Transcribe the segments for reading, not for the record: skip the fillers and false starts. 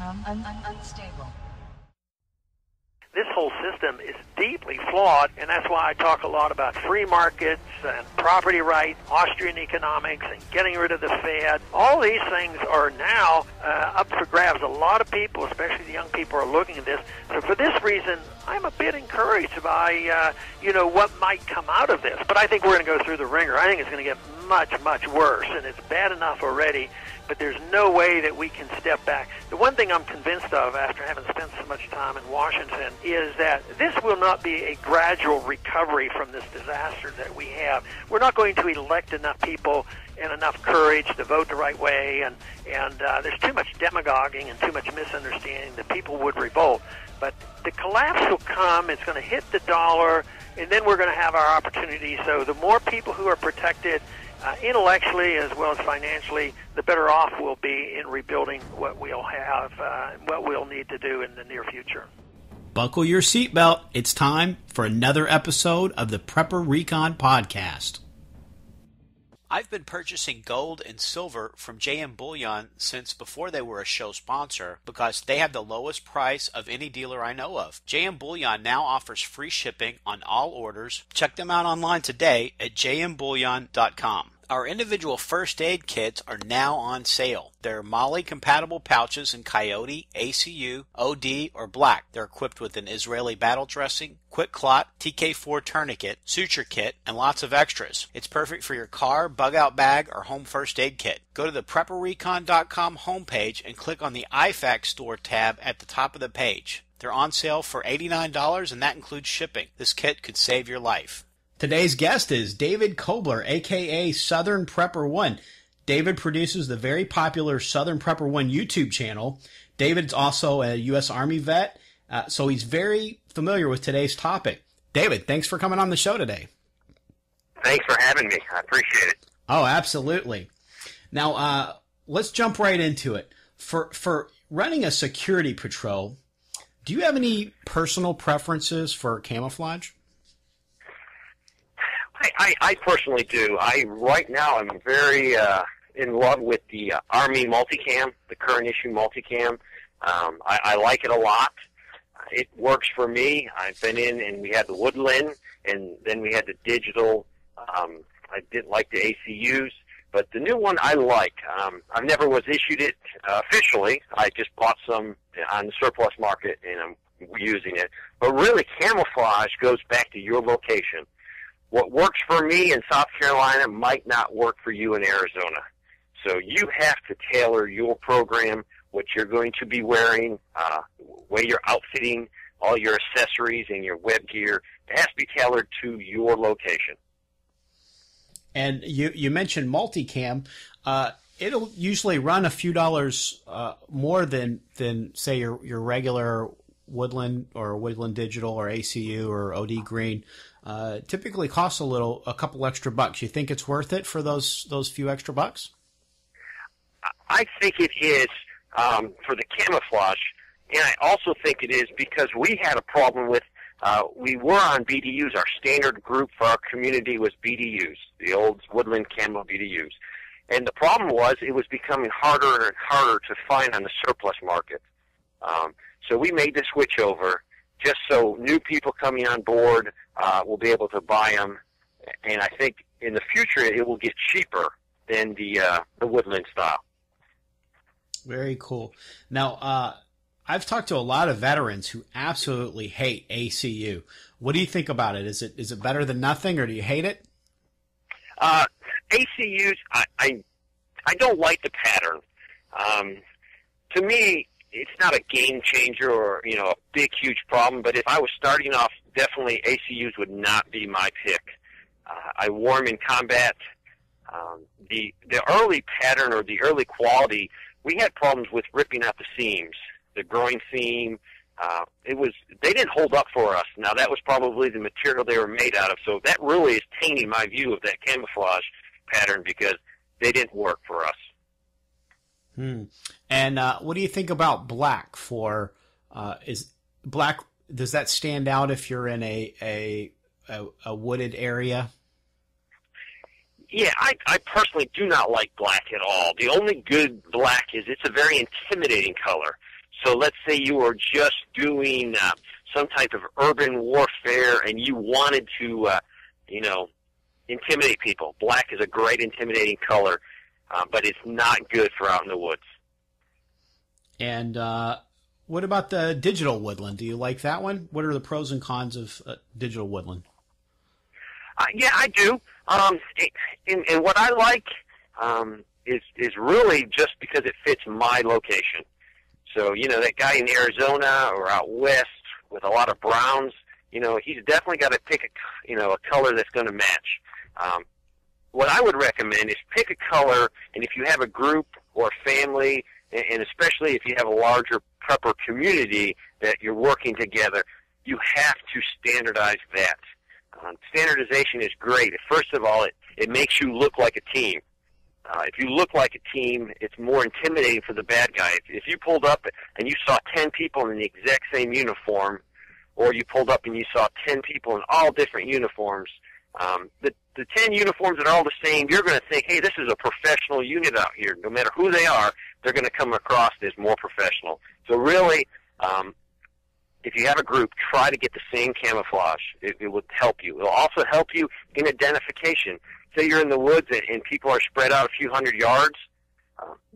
Unstable. This whole system is deeply flawed, and that's why I talk a lot about free markets and property rights, Austrian economics, and getting rid of the Fed. All these things are now up for grabs. A lot of people, especially the young people, are looking at this. So for this reason, I'm a bit encouraged by, what might come out of this. But I think we're going to go through the ringer. I think it's going to get much, much worse, and it's bad enough already. But there's no way that we can step back. The one thing I'm convinced of after having spent so much time in Washington is that this will not be a gradual recovery from this disaster that we have. We're not going to elect enough people and enough courage to vote the right way, and there's too much demagoguing and too much misunderstanding that people would revolt. But the collapse will come, it's going to hit the dollar, and then we're going to have our opportunity. So the more people who are protected intellectually as well as financially, the better off we'll be in rebuilding what we'll have, what we'll need to do in the near future. Buckle your seatbelt. It's time for another episode of the Prepper Recon Podcast. I've been purchasing gold and silver from JM Bullion since before they were a show sponsor because they have the lowest price of any dealer I know of. JM Bullion now offers free shipping on all orders. Check them out online today at jmbullion.com. Our individual first aid kits are now on sale. They're MOLLE-compatible pouches in Coyote, ACU, OD, or Black. They're equipped with an Israeli battle dressing, quick clot, TK4 tourniquet, suture kit, and lots of extras. It's perfect for your car, bug-out bag, or home first aid kit. Go to the PrepperRecon.com homepage and click on the IFAC store tab at the top of the page. They're on sale for $89, and that includes shipping. This kit could save your life. Today's guest is David Kobler, a.k.a. Southern Prepper One. David produces the very popular Southern Prepper One YouTube channel. David's also a U.S. Army vet, so he's very familiar with today's topic. David, thanks for coming on the show today. Thanks for having me. I appreciate it. Oh, absolutely. Now, let's jump right into it. For running a security patrol, do you have any personal preferences for camouflage? I personally do. Right now I'm very in love with the Army multicam, the current issue multicam. I like it a lot. It works for me. I've been in, and we had the Woodland, and then we had the digital. I didn't like the ACUs, but the new one I like. I never was issued it officially. I just bought some on the surplus market, and I'm using it. But really, camouflage goes back to your location. What works for me in South Carolina might not work for you in Arizona. So you have to tailor your program, what you're going to be wearing, way you're outfitting, all your accessories and your web gear. It has to be tailored to your location. And you mentioned multicam. It'll usually run a few dollars more than say your regular Woodland or Woodland Digital or ACU or OD Green. Typically costs a couple extra bucks. You think it's worth it for those few extra bucks? I think it is for the camouflage, and I also think it is because we had a problem with, we were on BDUs. Our standard group for our community was BDUs, the old Woodland Camo BDUs. And the problem was it was becoming harder and harder to find on the surplus market. So we made the switch over just so new people coming on board will be able to buy them. And I think in the future it will get cheaper than the Woodland style. Very cool. Now, I've talked to a lot of veterans who absolutely hate ACU. What do you think about it? Is it better than nothing, or do you hate it? ACUs, I don't like the pattern. To me, it's not a game changer or a big, huge problem. But if I was starting off, definitely ACUs would not be my pick. I wore them in combat. The early pattern or the early quality, we had problems with ripping out the seams, the groin seam. They didn't hold up for us. Now that was probably the material they were made out of. So that really is tainting my view of that camouflage pattern because they didn't work for us. And what do you think about black? Is black? Does that stand out if you're in a wooded area? Yeah, I personally do not like black at all. The only good black is it's a very intimidating color. So let's say you were just doing some type of urban warfare and you wanted to, intimidate people. Black is a great intimidating color, but it's not good for out in the woods. And what about the digital woodland? Do you like that one? What are the pros and cons of digital woodland? Yeah, I do. And what I like is really just because it fits my location. So, that guy in Arizona or out west with a lot of browns, he's definitely got to pick a color that's going to match. What I would recommend is pick a color, and if you have a group or a family, and especially if you have a larger prepper community that you're working together, you have to standardize that. Standardization is great. First of all, it makes you look like a team. If you look like a team, it's more intimidating for the bad guy. If you pulled up and you saw 10 people in the exact same uniform, or you pulled up and you saw 10 people in all different uniforms, the 10 uniforms that are all the same, you're going to think, hey, this is a professional unit out here. No matter who they are, they're going to come across as more professional. So really, if you have a group, try to get the same camouflage. It will help you. It will also help you in identification. Say you're in the woods and people are spread out a few hundred yards.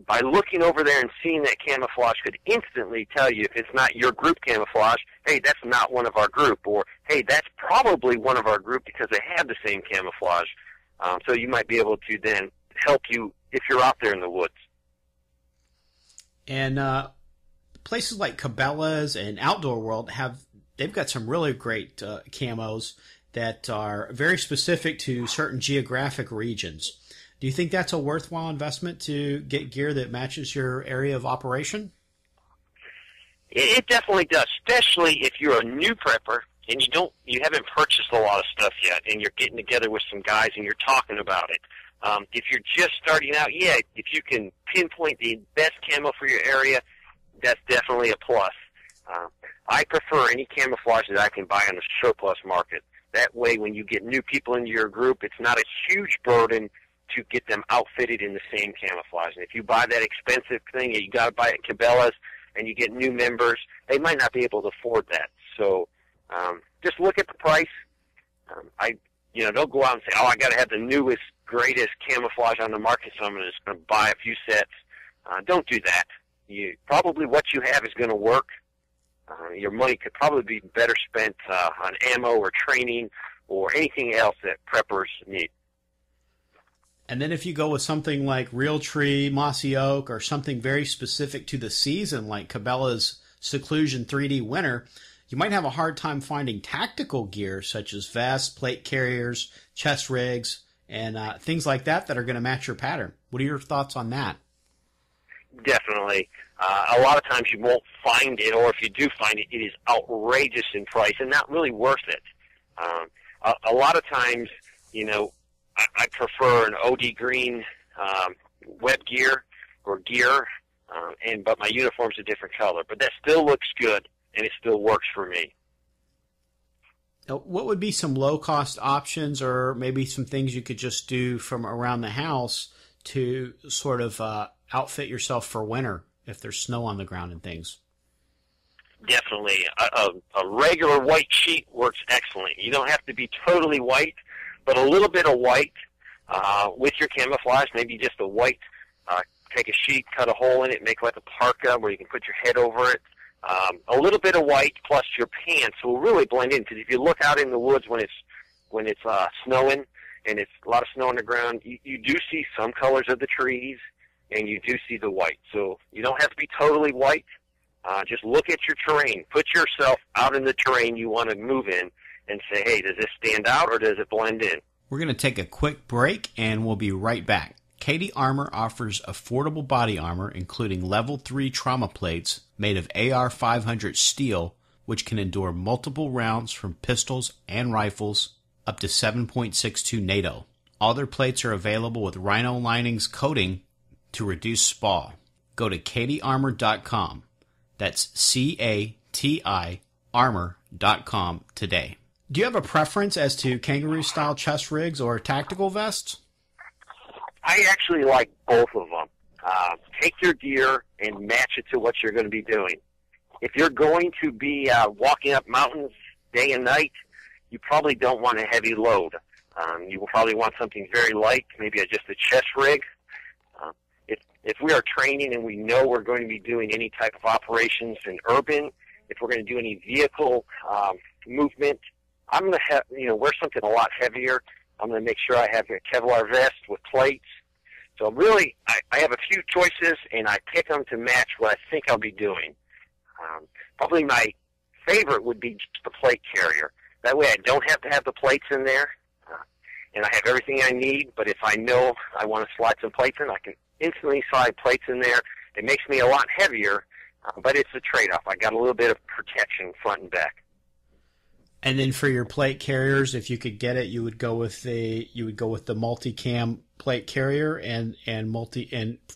By looking over there and seeing that camouflage could instantly tell you if it's not your group camouflage, hey, that's not one of our group, or hey, that's probably one of our group because they have the same camouflage. So you might be able to then help you if you're out there in the woods. And places like Cabela's and Outdoor World they've got some really great camos that are very specific to certain geographic regions. Do you think that's a worthwhile investment to get gear that matches your area of operation? It definitely does, especially if you're a new prepper and you haven't purchased a lot of stuff yet, and you're getting together with some guys and you're talking about it. If you're just starting out, if you can pinpoint the best camo for your area, that's definitely a plus. I prefer any camouflage that I can buy on the surplus market. That way, when you get new people into your group, it's not a huge burden to get them outfitted in the same camouflage. And if you buy that expensive thing, you got to buy it at Cabela's, and you get new members, they might not be able to afford that. So just look at the price. Don't go out and say, I got to have the newest, greatest camouflage on the market, so I'm just going to buy a few sets. Don't do that. Probably what you have is going to work. Your money could probably be better spent on ammo or training or anything else that preppers need. And then if you go with something like Realtree, Mossy Oak, or something very specific to the season like Cabela's Seclusion 3D Winter, you might have a hard time finding tactical gear such as vests, plate carriers, chest rigs, and things like that are going to match your pattern. What are your thoughts on that? Definitely. A lot of times you won't find it, or if you do find it, it is outrageous in price and not really worth it. A lot of times, I prefer an OD green web gear or gear, but my uniform's a different color. But that still looks good, and it still works for me. Now, what would be some low-cost options, or maybe some things you could just do from around the house to sort of outfit yourself for winter if there's snow on the ground and things? Definitely. A regular white sheet works excellent. You don't have to be totally white, but a little bit of white with your camouflage, maybe just a white, take a sheet, cut a hole in it, make like a parka where you can put your head over it. A little bit of white plus your pants will really blend in, because if you look out in the woods when it's snowing and it's a lot of snow on the ground, you do see some colors of the trees and you do see the white. So you don't have to be totally white. Just look at your terrain. Put yourself out in the terrain you want to move in and say, hey, does this stand out or does it blend in? We're going to take a quick break and we'll be right back. Katie Armor offers affordable body armor, including level 3 trauma plates made of AR-500 steel, which can endure multiple rounds from pistols and rifles up to 7.62 NATO. All their plates are available with Rhino Linings coating to reduce spall. Go to katiearmor.com. That's C-A-T-I armor.com today. Do you have a preference as to kangaroo-style chest rigs or tactical vests? I actually like both of them. Take your gear and match it to what you're going to be doing. If you're going to be walking up mountains day and night, you probably don't want a heavy load. You will probably want something very light, maybe just a chest rig. If we are training and we know we're going to be doing any type of operations in urban, if we're going to do any vehicle movement, I'm going to wear something a lot heavier. I'm going to make sure I have a Kevlar vest with plates. So really, I have a few choices, and I pick them to match what I think I'll be doing. Probably my favorite would be just the plate carrier. That way I don't have to have the plates in there, and I have everything I need. But if I know I want to slide some plates in, I can instantly slide plates in there. It makes me a lot heavier, but it's a trade-off. I got a little bit of protection front and back. And then for your plate carriers, if you could get it, you would go with the multicam plate carrier and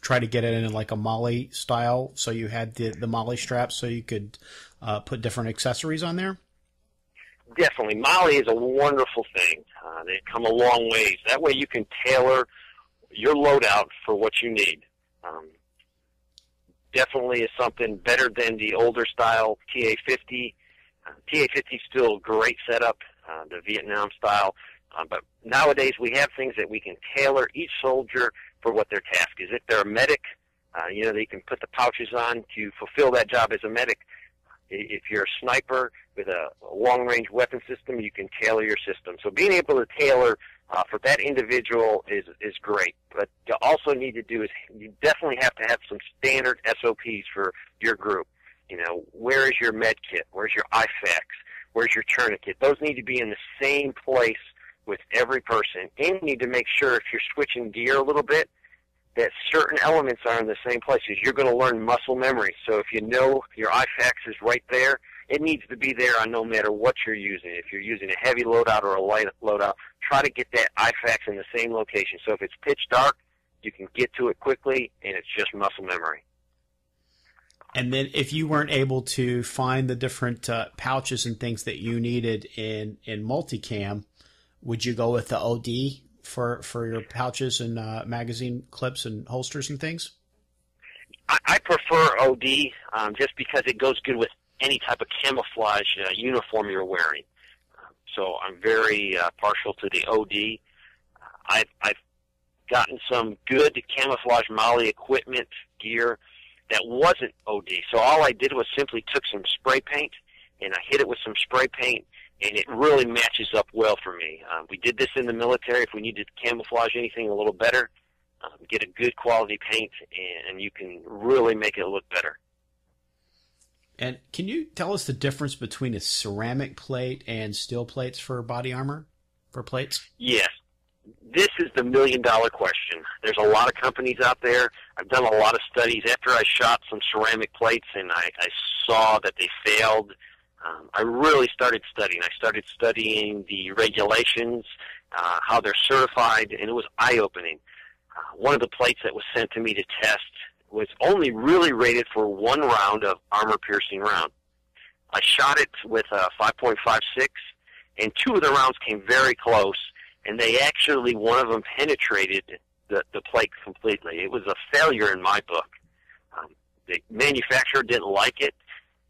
try to get it in like a Molly style, so you had the Molly straps, so you could put different accessories on there. Definitely, Molly is a wonderful thing. They've come a long ways. That way, you can tailor your loadout for what you need. Definitely is something better than the older style TA-50. TA-50 is still a great setup, the Vietnam style, but nowadays we have things that we can tailor each soldier for what their task is. If they're a medic, they can put the pouches on to fulfill that job as a medic. If you're a sniper with a long-range weapon system, you can tailor your system. So being able to tailor for that individual is great. But you also need to do is you definitely have to have some standard SOPs for your group. Where is your med kit? Where's your IFAX? Where's your tourniquet? Those need to be in the same place with every person. And you need to make sure if you're switching gear a little bit, that certain elements are in the same places. You're going to learn muscle memory. So if you know your IFAX is right there, it needs to be there on no matter what you're using. If you're using a heavy loadout or a light loadout, try to get that IFAX in the same location. So if it's pitch dark, you can get to it quickly, and it's just muscle memory. And then if you weren't able to find the different pouches and things that you needed in multicam, would you go with the OD for your pouches and magazine clips and holsters and things? I prefer OD just because it goes good with any type of camouflage uniform you're wearing. So I'm very partial to the OD. I've gotten some good camouflage Molly equipment gear that wasn't OD. So all I did was simply took some spray paint, and I hit it with some spray paint, and it really matches up well for me. We did this in the military. If we needed to camouflage anything a little better, get a good quality paint, and you can really make it look better. And can you tell us the difference between a ceramic plate and steel plates for body armor, for plates? Yes. This is the million-dollar question. There's a lot of companies out there. I've done a lot of studies. After I shot some ceramic plates and I saw that they failed, I really started studying. I started studying the regulations, how they're certified, and it was eye-opening. One of the plates that was sent to me to test was only really rated for one round of armor-piercing round. I shot it with a 5.56, and two of the rounds came very close, and they actually, one of them penetrated the plate completely. It was a failure in my book. The manufacturer didn't like it,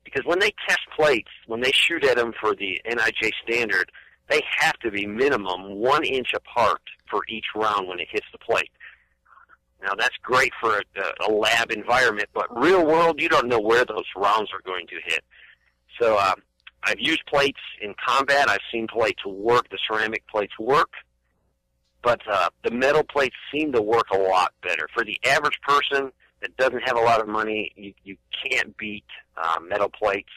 because when they test plates, when they shoot at them for the NIJ standard, they have to be minimum 1 inch apart for each round when it hits the plate. Now, that's great for a lab environment, but real world, you don't know where those rounds are going to hit. So I've used plates in combat. I've seen plates work. The ceramic plates work. But the metal plates seem to work a lot better. For the average person that doesn't have a lot of money, you can't beat metal plates.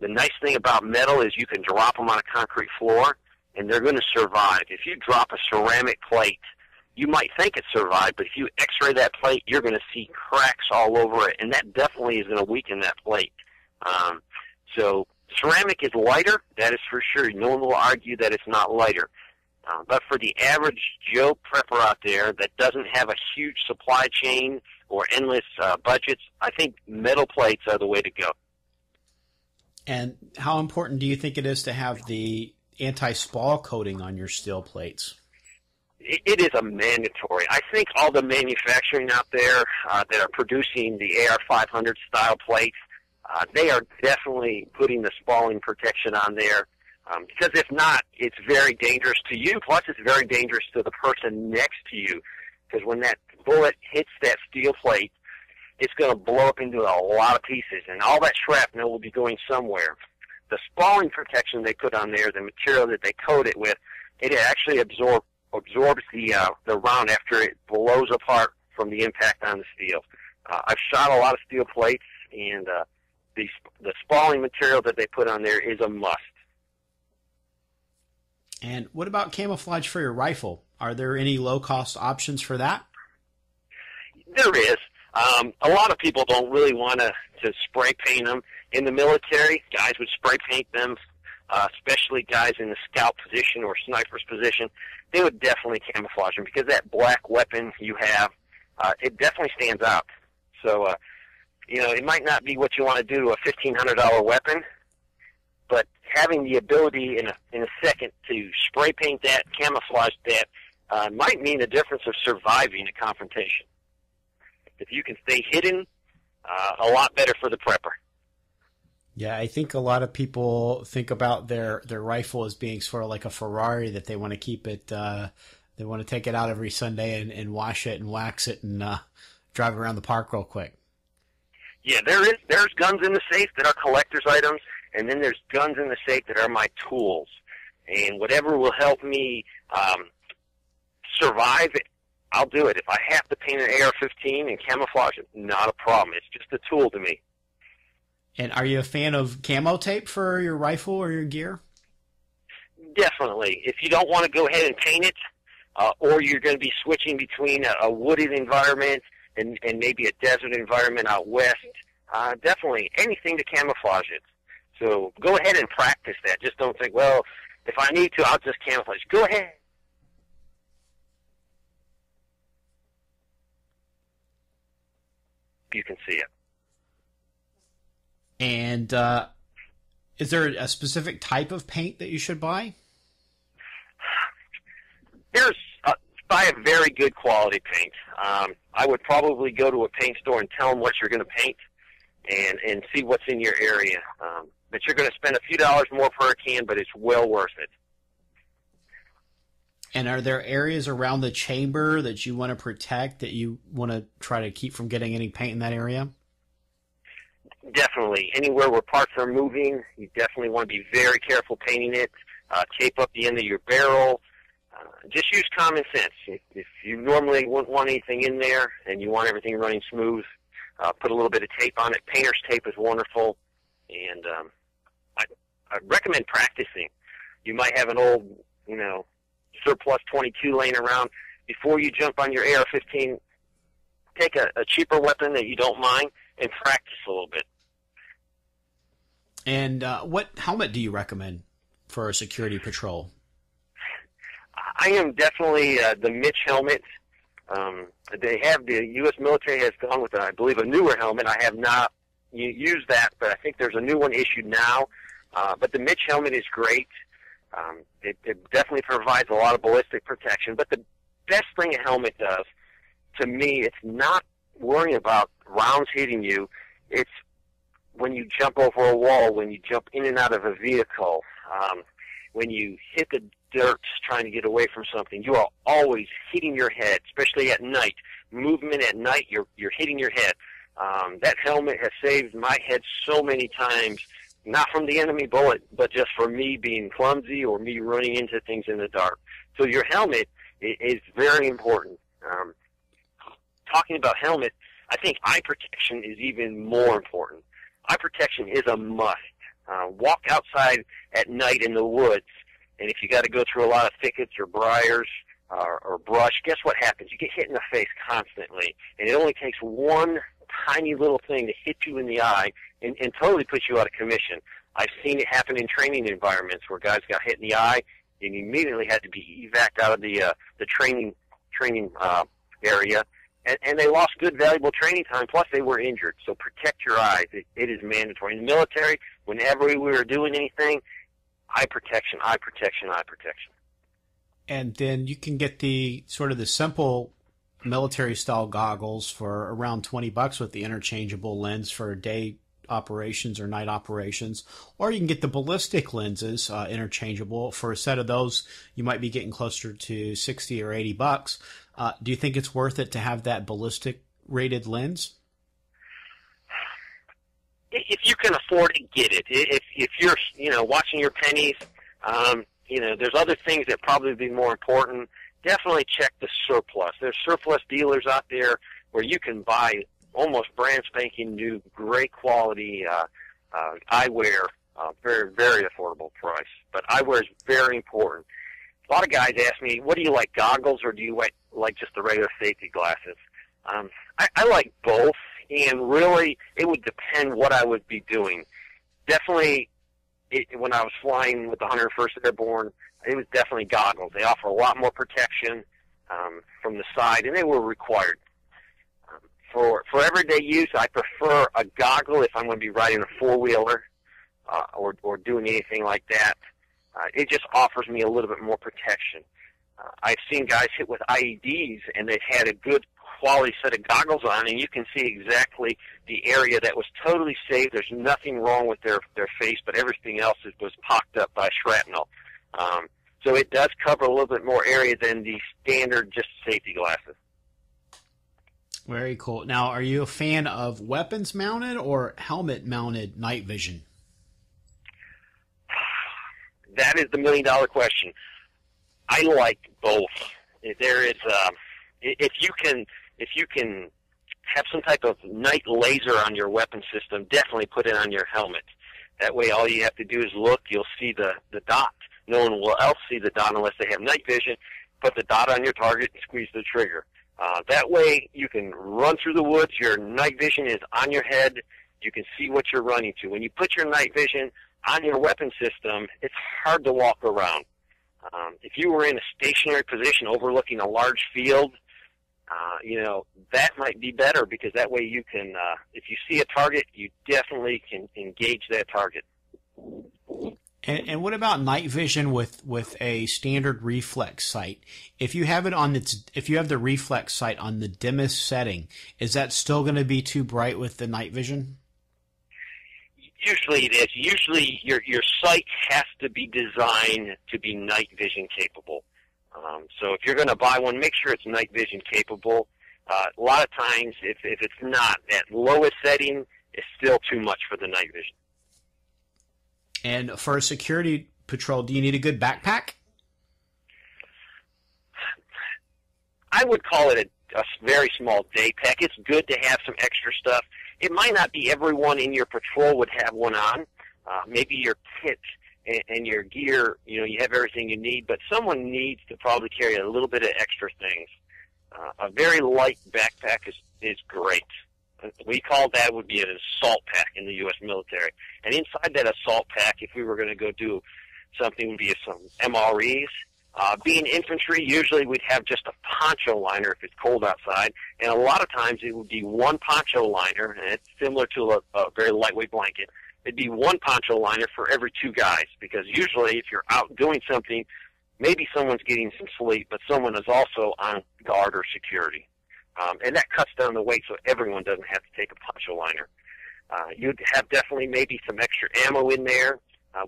The nice thing about metal is you can drop them on a concrete floor, and they're going to survive. If you drop a ceramic plate, you might think it survived, but if you x-ray that plate, you're going to see cracks all over it, and that definitely is going to weaken that plate. So ceramic is lighter, that is for sure. No one will argue that it's not lighter. But for the average Joe prepper out there that doesn't have a huge supply chain or endless budgets, I think metal plates are the way to go. And how important do you think it is to have the anti-spall coating on your steel plates? It is a mandatory. I think all the manufacturing out there that are producing the AR-500 style plates, they are definitely putting the spalling protection on there, because if not, it's very dangerous to you, plus it's very dangerous to the person next to you, because when that bullet hits that steel plate, it's going to blow up into a lot of pieces, and all that shrapnel will be going somewhere. The spalling protection they put on there, the material that they coat it with, it actually absorbs the round after it blows apart from the impact on the steel. I've shot a lot of steel plates, and the spalling material that they put on there is a must. And what about camouflage for your rifle? Are there any low-cost options for that? There is. A lot of people don't really want to spray paint them. In the military, guys would spray paint them, especially guys in the scout position or sniper's position. They would definitely camouflage them because that black weapon you have, it definitely stands out. So, it might not be what you want to do to a $1,500 weapon, but having the ability in a second to spray paint that, camouflage that, might mean the difference of surviving a confrontation. If you can stay hidden, a lot better for the prepper. Yeah, I think a lot of people think about their rifle as being sort of like a Ferrari, that they want to keep it, they want to take it out every Sunday and wash it and wax it and drive around the park real quick. Yeah, there's guns in the safe that are collector's items, and then there's guns in the safe that are my tools. And whatever will help me survive, I'll do it. If I have to paint an AR-15 and camouflage it, not a problem. It's just a tool to me. And are you a fan of camo tape for your rifle or your gear? Definitely. If you don't want to go ahead and paint it, or you're going to be switching between a wooded environment and maybe a desert environment out west, definitely anything to camouflage it. So go ahead and practice that. Just don't think, well, if I need to, I'll just camouflage. Go ahead. You can see it. And is there a specific type of paint that you should buy? Buy a very good quality paint. I would probably go to a paint store and tell them what you're going to paint and see what's in your area. But you're going to spend a few dollars more per can, but it's well worth it. And are there areas around the chamber that you want to protect, that you want to try to keep from getting any paint in that area? Definitely. Anywhere where parts are moving, you definitely want to be very careful painting it. Tape up the end of your barrel. Just use common sense. If you normally wouldn't want anything in there and you want everything running smooth, put a little bit of tape on it. Painter's tape is wonderful. And I recommend practicing. You might have an old, surplus 22 laying around. Before you jump on your AR-15, take a cheaper weapon that you don't mind and practice a little bit. And what helmet do you recommend for a security patrol? I am definitely the Mitch helmet. They have, the U.S. military has gone with, I believe, a newer helmet. I have not used that, but I think there's a new one issued now. But the Mitch helmet is great. It definitely provides a lot of ballistic protection. But the best thing a helmet does, to me, it's not worrying about rounds hitting you. It's when you jump over a wall, when you jump in and out of a vehicle, when you hit the dirt trying to get away from something, you are always hitting your head, especially at night. Movement at night, you're hitting your head. That helmet has saved my head so many times, not from the enemy bullet, but just for me being clumsy or me running into things in the dark. So your helmet is very important. Talking about helmet, I think eye protection is even more important. Eye protection is a must. Walk outside at night in the woods, and if you got to go through a lot of thickets or briars or brush, guess what happens? You get hit in the face constantly, and it only takes one tiny little thing to hit you in the eye and totally put you out of commission. I've seen it happen in training environments where guys got hit in the eye and immediately had to be evac'd out of the training area, and they lost good, valuable training time, plus they were injured. So protect your eyes. It is mandatory. In the military, whenever we were doing anything, eye protection, eye protection, eye protection. And then you can get the sort of the simple military-style goggles for around $20 with the interchangeable lens for day operations or night operations, or you can get the ballistic lenses interchangeable. For a set of those, you might be getting closer to 60 or $80. Do you think it's worth it to have that ballistic rated lens? If you can afford it, get it. If you're watching your pennies, there's other things that probably be more important. Definitely check the surplus. There's surplus dealers out there where you can buy almost brand spanking new, great quality eyewear, very, very affordable price. But eyewear is very important. A lot of guys ask me, what do you like, goggles, or do you like just the regular safety glasses? I like both, and really it would depend what I would be doing. Definitely, when I was flying with the 101st Airborne, it was definitely goggles. They offer a lot more protection from the side, and they were required. For everyday use, I prefer a goggle if I'm going to be riding a four-wheeler or doing anything like that. It just offers me a little bit more protection. I've seen guys hit with IEDs, and they've had a good quality set of goggles on, and you can see exactly the area that was totally safe. There's nothing wrong with their face, but everything else was pocked up by shrapnel. So it does cover a little bit more area than the standard just safety glasses. Very cool. Now, are you a fan of weapons-mounted or helmet-mounted night vision? That is the million-dollar question. I like both. There is, if you can have some type of night laser on your weapon system, definitely put it on your helmet. That way, all you have to do is look. You'll see the dot. No one will else see the dot unless they have night vision. Put the dot on your target and squeeze the trigger. That way, you can run through the woods. Your night vision is on your head. You can see what you're running to. When you put your night vision on your weapon system, it's hard to walk around. If you were in a stationary position overlooking a large field, that might be better, because that way you can, if you see a target, you definitely can engage that target. And what about night vision with a standard reflex sight? If you have the reflex sight on the dimmest setting, is that still going to be too bright with the night vision? Usually it is. Usually your sight has to be designed to be night vision capable. So if you're going to buy one, make sure it's night vision capable. A lot of times, if it's not, that lowest setting is still too much for the night vision. And for a security patrol, do you need a good backpack? I would call it a very small day pack. It's good to have some extra stuff. It might not be everyone in your patrol would have one on. Maybe your kit and your gear, you have everything you need, but someone needs to probably carry a little bit of extra things. A very light backpack is great. We call that would be an assault pack in the U.S. military. And inside that assault pack, if we were going to go do something, would be some MREs. Being infantry, usually we'd have just a poncho liner if it's cold outside. And a lot of times it would be one poncho liner, and it's similar to a very lightweight blanket. It'd be one poncho liner for every two guys, because usually if you're out doing something, maybe someone's getting some sleep, but someone is also on guard or security. And that cuts down the weight so everyone doesn't have to take a poncho liner. You'd have definitely maybe some extra ammo in there.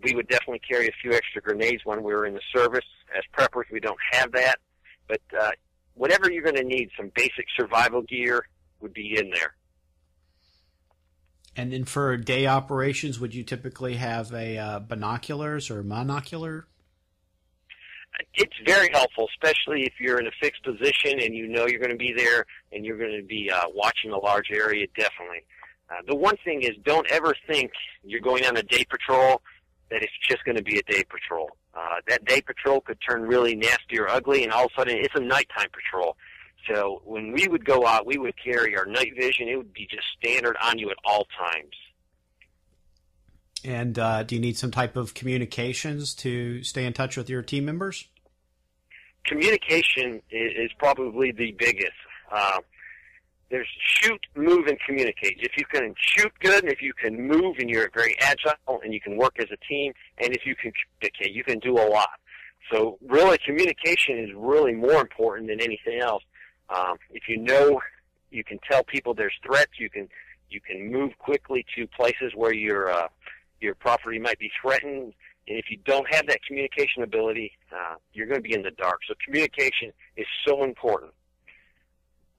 We would definitely carry a few extra grenades when we were in the service. As preppers, we don't have that. But whatever you're going to need, some basic survival gear would be in there. And then for day operations, would you typically have a binoculars or monocular? It's very helpful, especially if you're in a fixed position and you know you're going to be there and you're going to be watching a large area, definitely. The one thing is, don't ever think you're going on a day patrol that it's just going to be a day patrol. That day patrol could turn really nasty or ugly, and all of a sudden it's a nighttime patrol. So when we would go out, we would carry our night vision. It would be just standard on you at all times. And do you need some type of communications to stay in touch with your team members? Communication is probably the biggest. There's shoot, move, and communicate. If you can shoot good, and if you can move, and you're very agile, and you can work as a team, and if you can communicate, you can do a lot. So really, communication is really more important than anything else. If you know, you can tell people there's threats, you can You can move quickly to places where your property might be threatened. And if you don't have that communication ability, you're going to be in the dark. So communication is so important.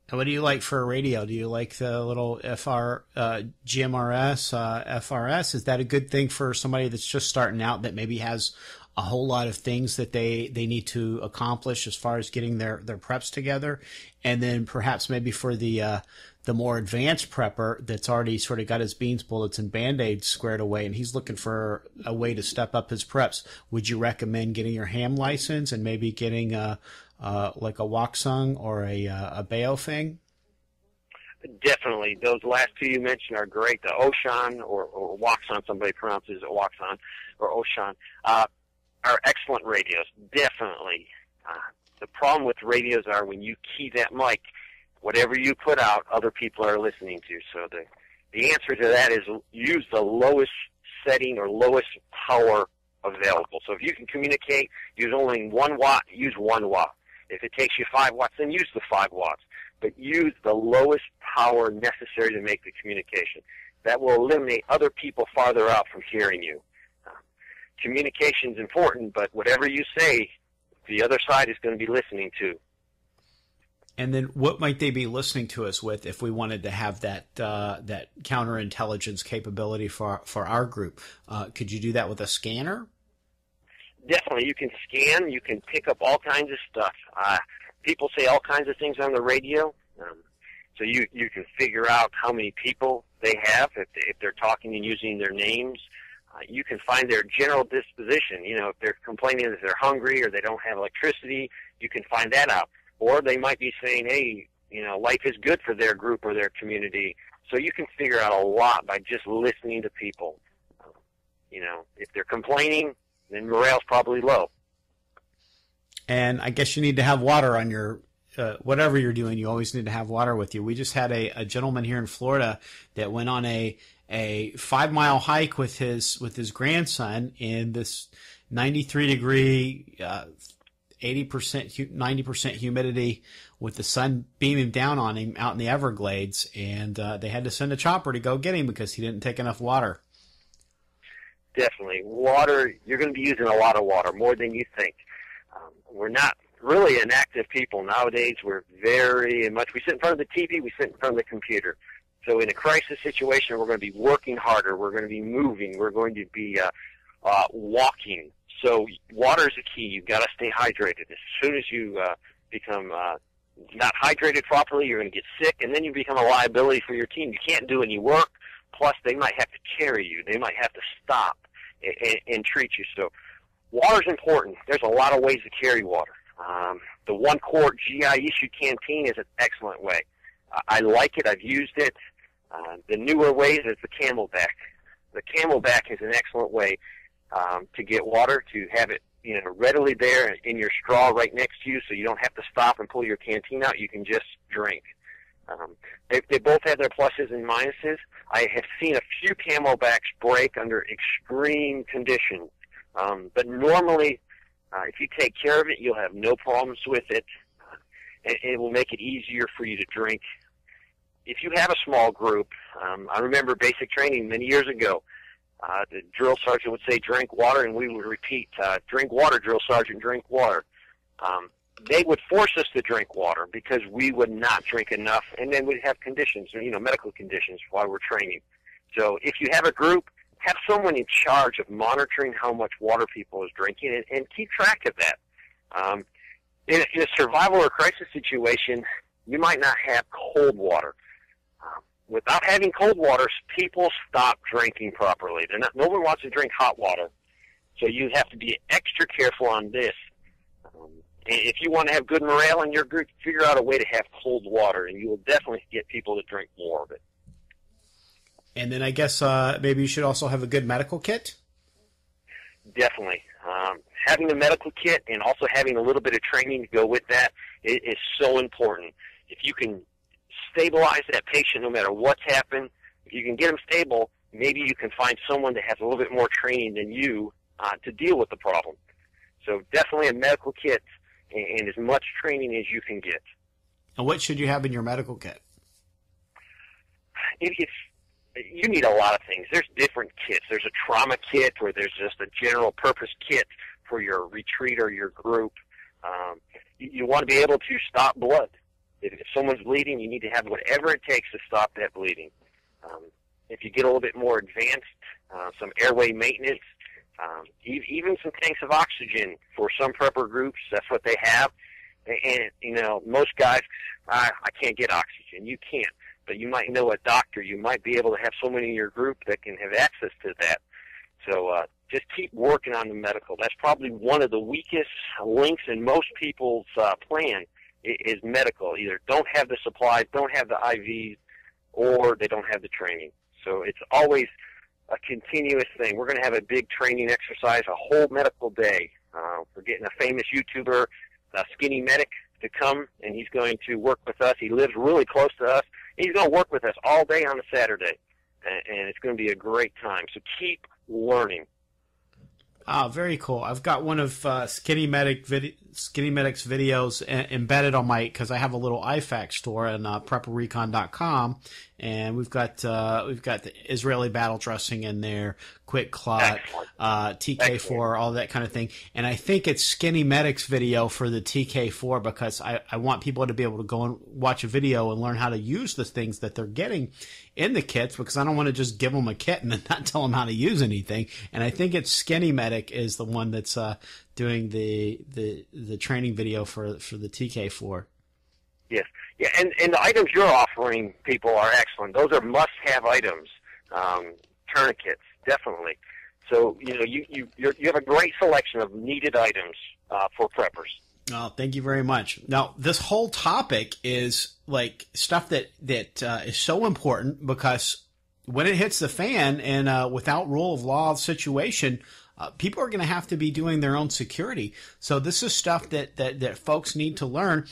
And what do you like for a radio? Do you like the little GMRS, FRS? Is that a good thing for somebody that's just starting out that maybe has a whole lot of things that they need to accomplish as far as getting their preps together? And then perhaps maybe for the more advanced prepper that's already sort of got his beans, bullets, and Band-Aids squared away, and he's looking for a way to step up his preps, would you recommend getting your ham license and maybe getting like a Waksung or a Baofeng? Definitely. Those last two you mentioned are great. The Oshan or Waksung, somebody pronounces it Waksung or Oshan, are excellent radios. Definitely. The problem with radios are when you key that mic, whatever you put out, other people are listening to. So the answer to that is use the lowest setting or lowest power available. So if you can communicate, use only 1 watt, use 1 watt. If it takes you 5 watts, then use the 5 watts. But use the lowest power necessary to make the communication. That will eliminate other people farther out from hearing you. Communication is important, but whatever you say, the other side is going to be listening to. And then what might they be listening to us with if we wanted to have that counterintelligence capability for our group? Could you do that with a scanner? Definitely. You can scan. You can pick up all kinds of stuff. People say all kinds of things on the radio. So you can figure out how many people they have if they're talking and using their names. You can find their general disposition. You know, if they're complaining that they're hungry or they don't have electricity, you can find that out. Or they might be saying, hey, you know, life is good for their group or their community. So you can figure out a lot by just listening to people. You know, if they're complaining, then morale's probably low. And I guess you need to have water on your, whatever you're doing, you always need to have water with you. We just had a gentleman here in Florida that went on a 5-mile hike with his grandson in this 93-degree, 80%, 90% humidity with the sun beaming down on him out in the Everglades. And they had to send a chopper to go get him because he didn't take enough water. Definitely. Water, you're going to be using a lot of water, more than you think. We're not really an active people nowadays. We're very much, we sit in front of the TV, we sit in front of the computer. So in a crisis situation, we're going to be working harder, we're going to be moving, we're going to be walking. So water is the key. You've got to stay hydrated. As soon as you become not hydrated properly, you're going to get sick, and then you become a liability for your team. You can't do any work, plus they might have to carry you. They might have to stop and treat you. So water is important. There's a lot of ways to carry water. The 1-quart GI issue canteen is an excellent way. I like it. I've used it. The newer ways is the Camelback. The Camelback is an excellent way to get water, to have it, you know, readily there in your straw right next to you, so you don't have to stop and pull your canteen out. You can just drink. They both have their pluses and minuses. I have seen a few Camelbacks break under extreme conditions. But normally, if you take care of it, you'll have no problems with it, and it will make it easier for you to drink. If you have a small group, I remember basic training many years ago, the drill sergeant would say, drink water, and we would repeat, drink water, drill sergeant, drink water. They would force us to drink water because we would not drink enough, and then we'd have conditions, you know, medical conditions while we're training. So if you have a group, have someone in charge of monitoring how much water people is drinking and keep track of that. In a survival or crisis situation, you might not have cold water. Without having cold water, people stop drinking properly. No one wants to drink hot water. So you have to be extra careful on this. If you want to have good morale in your group, figure out a way to have cold water, and you will definitely get people to drink more of it. And then I guess maybe you should also have a good medical kit? Definitely. Having a medical kit and also having a little bit of training to go with that is so important. If you can stabilize that patient no matter what's happened, if you can get them stable, maybe you can find someone that has a little bit more training than you to deal with the problem. So definitely a medical kit and as much training as you can get. And what should you have in your medical kit? It's you need a lot of things. There's different kits. There's a trauma kit, or there's just a general purpose kit for your retreat or your group. You want to be able to stop blood. If someone's bleeding, you need to have whatever it takes to stop that bleeding. If you get a little bit more advanced, some airway maintenance, even some tanks of oxygen for some prepper groups. That's what they have. And most guys, I can't get oxygen. You can't. But you might know a doctor. You might be able to have someone in your group that can have access to that. So just keep working on the medical. That's probably one of the weakest links in most people's plan is medical. Either don't have the supplies, don't have the IVs, or they don't have the training. So it's always a continuous thing. We're going to have a big training exercise, a whole medical day. We're getting a famous YouTuber, Skinny Medic, to come, and he's going to work with us. He lives really close to us. He's going to work with us all day on a Saturday, and it's going to be a great time. So keep learning. Oh, very cool. I've got one of Skinny Medic's videos embedded on my, because I have a little IFAC store on prepperrecon.com, and we've got the Israeli battle dressing in there, Quick Clot, TK4, Excellent. All that kind of thing. And I think it's Skinny Medic's video for the TK4 because I want people to be able to go and watch a video and learn how to use the things that they're getting in the kits, because I don't want to just give them a kit and then not tell them how to use anything. And I think it's Skinny Medic is the one that's doing the training video for the TK4. Yes, yeah, and the items you're offering people are excellent. Those are must-have items, tourniquets, definitely. So you have a great selection of needed items for preppers. Oh, thank you very much. Now, this whole topic is like stuff that is so important because when it hits the fan and without rule of law situation, people are going to have to be doing their own security. So this is stuff that folks need to learn.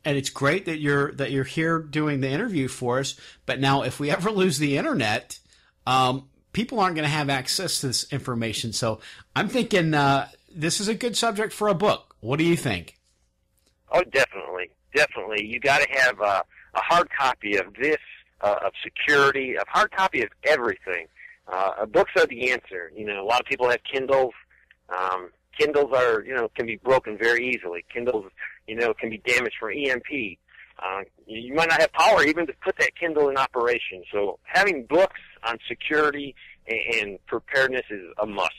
And it's great that you're here doing the interview for us. But now, if we ever lose the internet, people aren't going to have access to this information. So I'm thinking this is a good subject for a book. What do you think? Oh, definitely. You got to have a hard copy of this, of security, a hard copy of everything. Books are the answer. A lot of people have Kindles. Kindles are, can be broken very easily. Kindles, can be damaged from EMP. You might not have power even to put that Kindle in operation. So having books on security and preparedness is a must.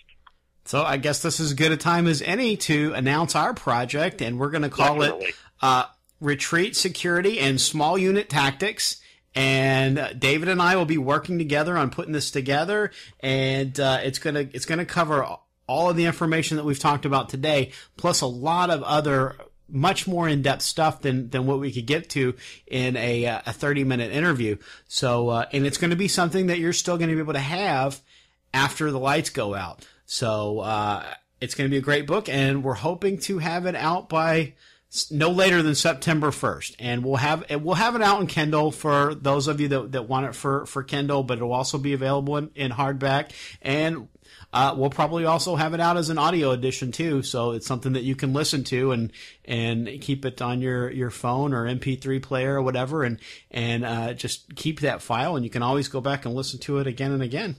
So I guess this is as good a time as any to announce our project, and we're going to call it Retreat Security and Small Unit Tactics. And David and I will be working together on putting this together, and it's gonna cover all of the information that we've talked about today, plus a lot of other much more in-depth stuff than what we could get to in a 30-minute interview. So and it's going to be something that you're still going to be able to have after the lights go out. So it's going to be a great book, and we're hoping to have it out by no later than September 1st. And we'll have it out in Kindle for those of you that want it for Kindle, but it'll also be available in hardback. And we'll probably also have it out as an audio edition too, so it's something that you can listen to and keep it on your phone or MP3 player or whatever, and just keep that file, and you can always go back and listen to it again and again.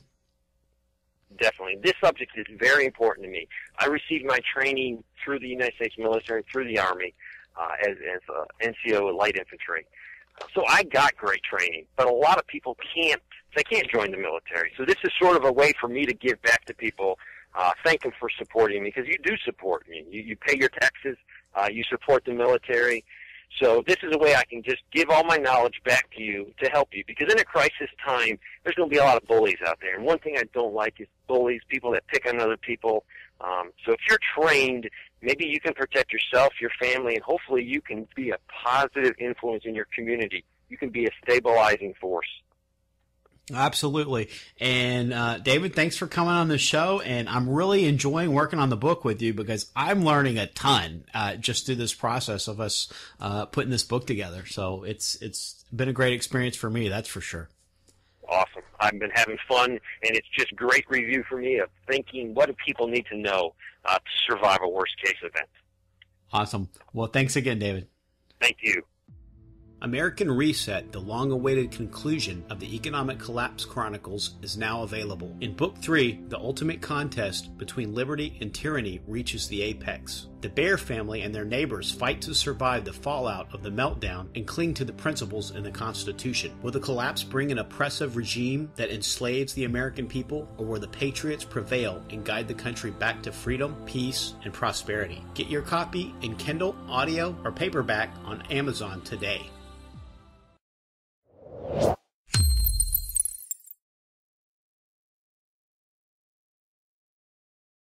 Definitely. This subject is very important to me. I received my training through the United States military, through the Army, as NCO light infantry. So I got great training, but a lot of people can't join the military. So this is sort of a way for me to give back to people, thank them for supporting me, because you do support me. You pay your taxes, you support the military. So this is a way I can just give all my knowledge back to you to help you, because in a crisis time, there's going to be a lot of bullies out there. And one thing I don't like is bullies, people that pick on other people. So if you're trained, maybe you can protect yourself, your family, and hopefully you can be a positive influence in your community. You can be a stabilizing force. Absolutely. And David, thanks for coming on the show, and I'm really enjoying working on the book with you because I'm learning a ton just through this process of us putting this book together. So it's been a great experience for me, that's for sure. Awesome. I've been having fun, and it's just great review for me of thinking, what do people need to know to survive a worst-case event? Awesome. Well, thanks again, David. Thank you. American Reset, the long-awaited conclusion of the Economic Collapse Chronicles, is now available. In Book 3, the ultimate contest between liberty and tyranny reaches the apex. The Bear family and their neighbors fight to survive the fallout of the meltdown and cling to the principles in the Constitution. Will the collapse bring an oppressive regime that enslaves the American people, or will the patriots prevail and guide the country back to freedom, peace, and prosperity? Get your copy in Kindle, audio, or paperback on Amazon today.